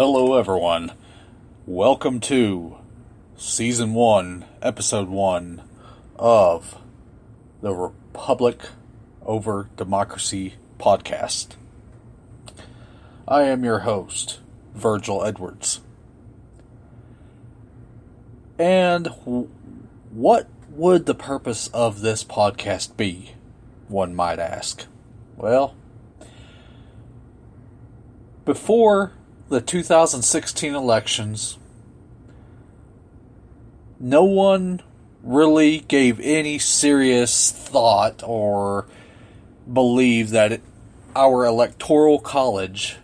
Hello everyone. Welcome to Season 1, Episode 1 of the Republic Over Democracy podcast. I am your host, Virgil Edwards. And what would the purpose of this podcast be, one might ask? Well, before the 2016 elections, no one really gave any serious thought or believed that our electoral college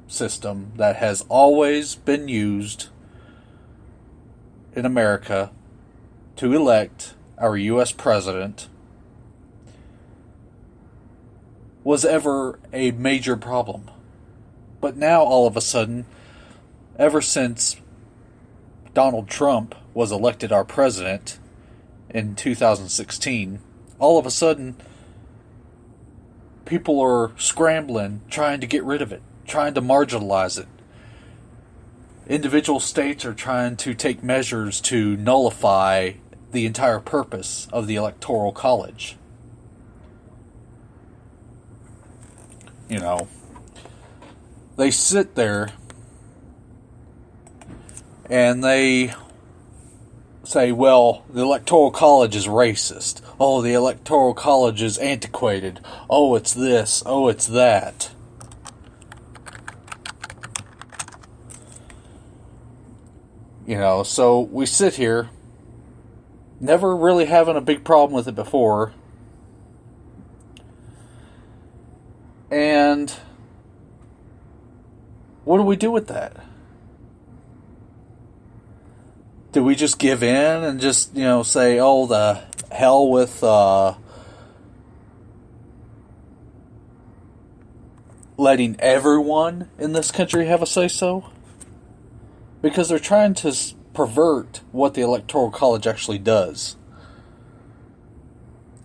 system that has always been used in America to elect our U.S. president was ever a major problem. But now, all of a sudden, ever since Donald Trump was elected our president in 2016, all of a sudden, people are scrambling, trying to get rid of it, trying to marginalize it. Individual states are trying to take measures to nullify the entire purpose of the Electoral College. You know, they sit there and they say, well, the Electoral College is racist. Oh, the Electoral College is antiquated. Oh, it's this. Oh, it's that. You know, so we sit here, never really having a big problem with it before, and what do we do with that? Do we just give in and just, say, oh, the hell with letting everyone in this country have a say-so? Because they're trying to pervert what the Electoral College actually does.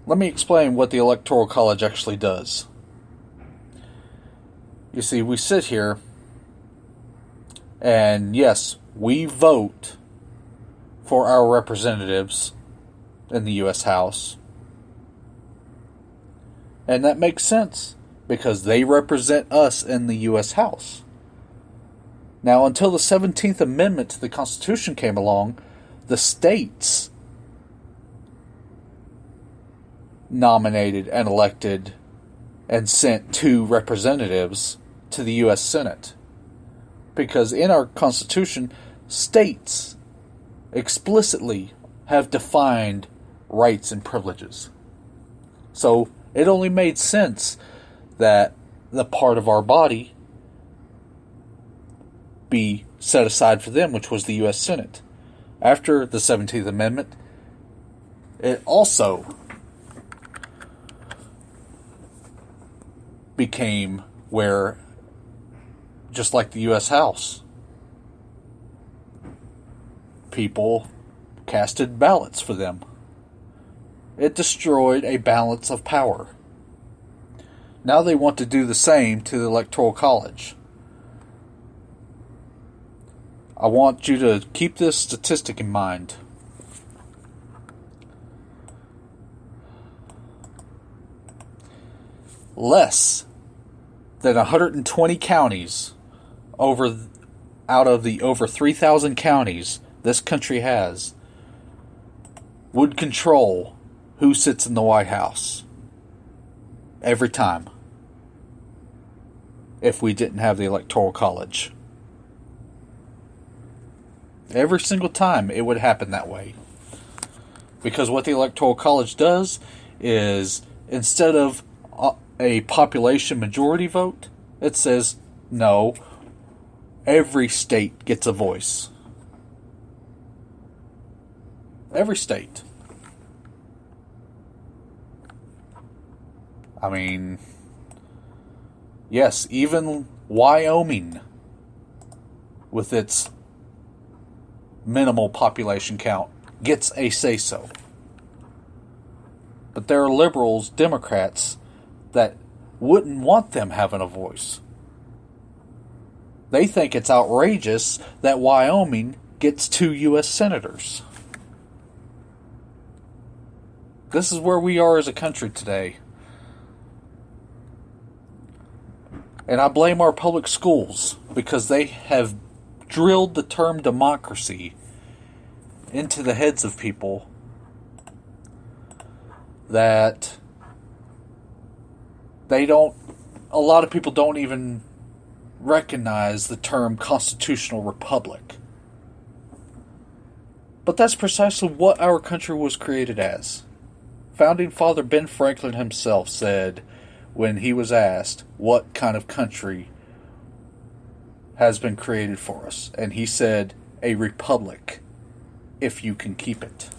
Let me explain what the Electoral College actually does. You see, we sit here, and yes, we vote for our representatives in the U.S. House. And that makes sense, because they represent us in the U.S. House. Now, until the 17th Amendment to the Constitution came along, the states nominated and elected and sent 2 representatives to the U.S. Senate. Because in our Constitution, states explicitly have defined rights and privileges. So it only made sense that the part of our body be set aside for them, which was the U.S. Senate. After the 17th Amendment, it also became where, just like the U.S. House, people casted ballots for them. It destroyed a balance of power. Now they want to do the same to the Electoral College. I want you to keep this statistic in mind. Less than 120 counties out of the over 3,000 counties this country has would control who sits in the White House every time if we didn't have the Electoral College. Every single time it would happen that way. Because what the Electoral College does is, instead of a population majority vote, it says, no, every state gets a voice. Every state. I mean, yes, even Wyoming, with its minimal population count, gets a say-so. But there are liberals, Democrats, that wouldn't want them having a voice. They think it's outrageous that Wyoming gets 2 U.S. senators. This is where we are as a country today. And I blame our public schools because they have drilled the term democracy into the heads of people that a lot of people don't even recognize the term constitutional republic. But that's precisely what our country was created as. Founding Father Ben Franklin himself said, when he was asked what kind of country has been created for us, and he said, a republic, if you can keep it.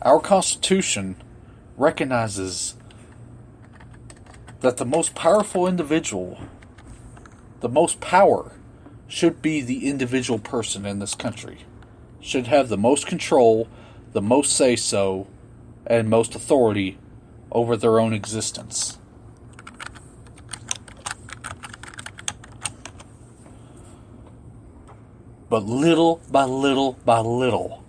Our Constitution recognizes that the most powerful individual, the most power, should be the individual person in this country. Should have the most control, the most say-so, and most authority over their own existence. But little by little by little,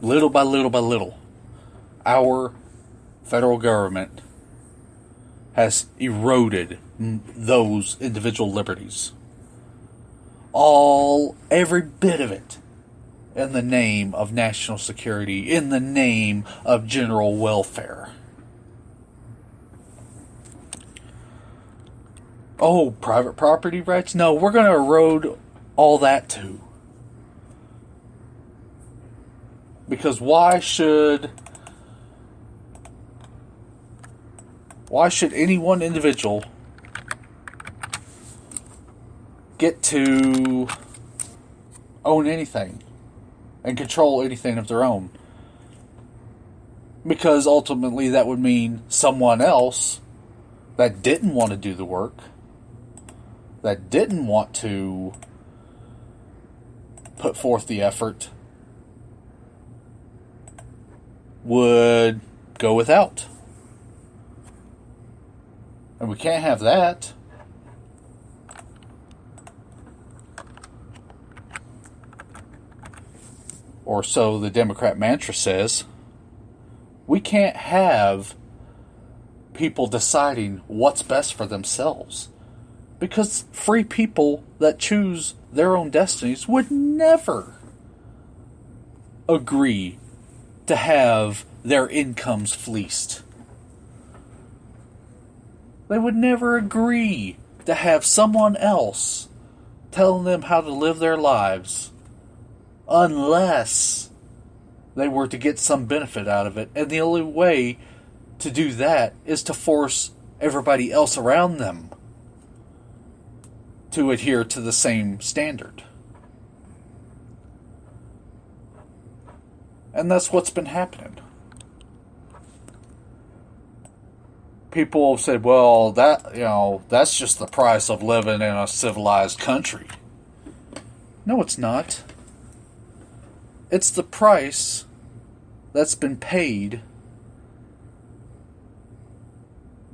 little by little by little, our federal government has eroded those individual liberties. Every bit of it, in the name of national security, in the name of general welfare. Oh, private property rights? No, we're going to erode all that too. Because why should any one individual get to own anything and control anything of their own? Because ultimately that would mean someone else that didn't want to do the work, that didn't want to put forth the effort, would go without. And we can't have that. Or so the Democrat mantra says. We can't have people deciding what's best for themselves. Because free people that choose their own destinies would never agree to have their incomes fleeced. They would never agree to have someone else telling them how to live their lives unless they were to get some benefit out of it. And the only way to do that is to force everybody else around them to adhere to the same standard. And that's what's been happening. People have said, well, that's just the price of living in a civilized country. No, it's not. It's the price that's been paid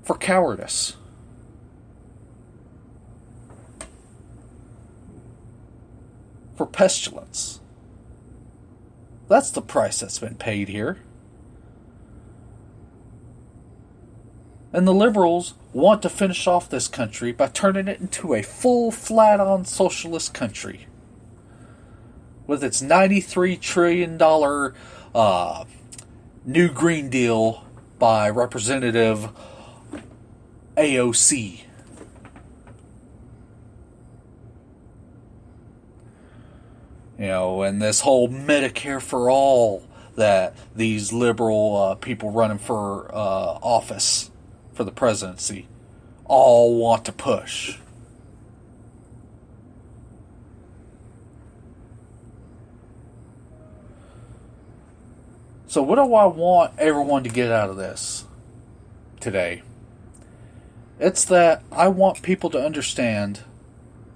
for cowardice. For pestilence. That's the price that's been paid here. And the liberals want to finish off this country by turning it into a full, flat-on socialist country. With its $93 trillion New Green Deal by Representative AOC. And this whole Medicare for all that these liberal people running for office for the presidency all want to push. So what do I want everyone to get out of this today? It's that I want people to understand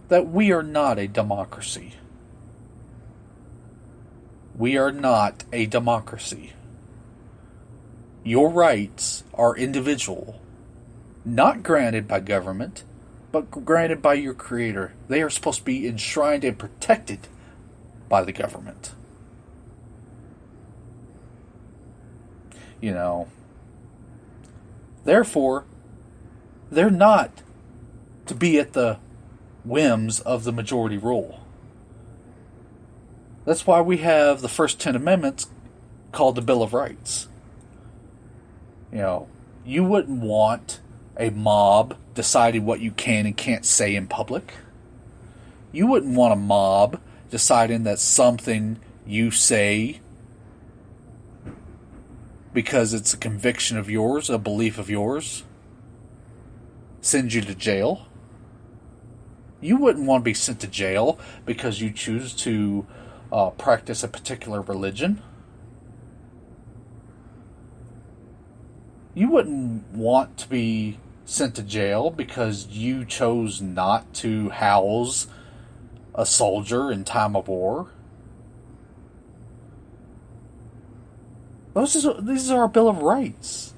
that we are not a democracy. We are not a democracy. Your rights are individual, not granted by government, but granted by your Creator. They are supposed to be enshrined and protected by the government. Therefore, they're not to be at the whims of the majority rule. That's why we have the first 10 amendments called the Bill of Rights. You wouldn't want a mob deciding what you can and can't say in public. You wouldn't want a mob deciding that something you say, because it's a conviction of yours, a belief of yours, sends you to jail. You wouldn't want to be sent to jail because you choose to practice a particular religion. You wouldn't want to be sent to jail because you chose not to house a soldier in time of war. These are our Bill of Rights.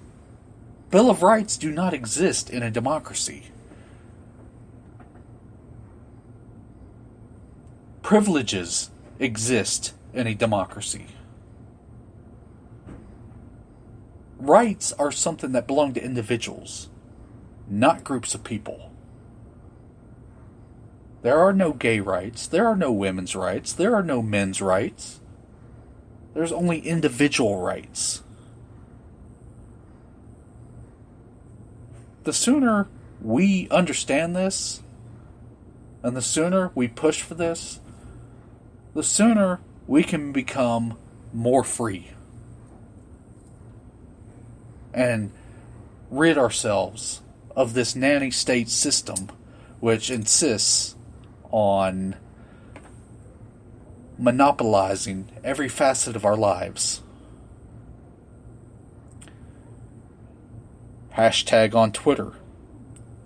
Bill of Rights do not exist in a democracy. Privileges exist in a democracy. Rights are something that belong to individuals, not groups of people. There are no gay rights. There are no women's rights. There are no men's rights. There's only individual rights. The sooner we understand this, and the sooner we push for this, the sooner we can become more free and rid ourselves of this nanny state system which insists on monopolizing every facet of our lives. Hashtag on Twitter,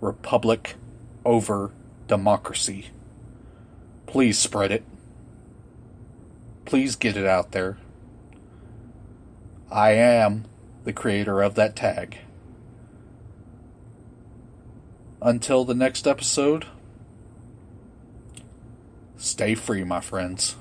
Republic over Democracy. Please spread it. Please get it out there. I am the creator of that tag. Until the next episode, stay free, my friends.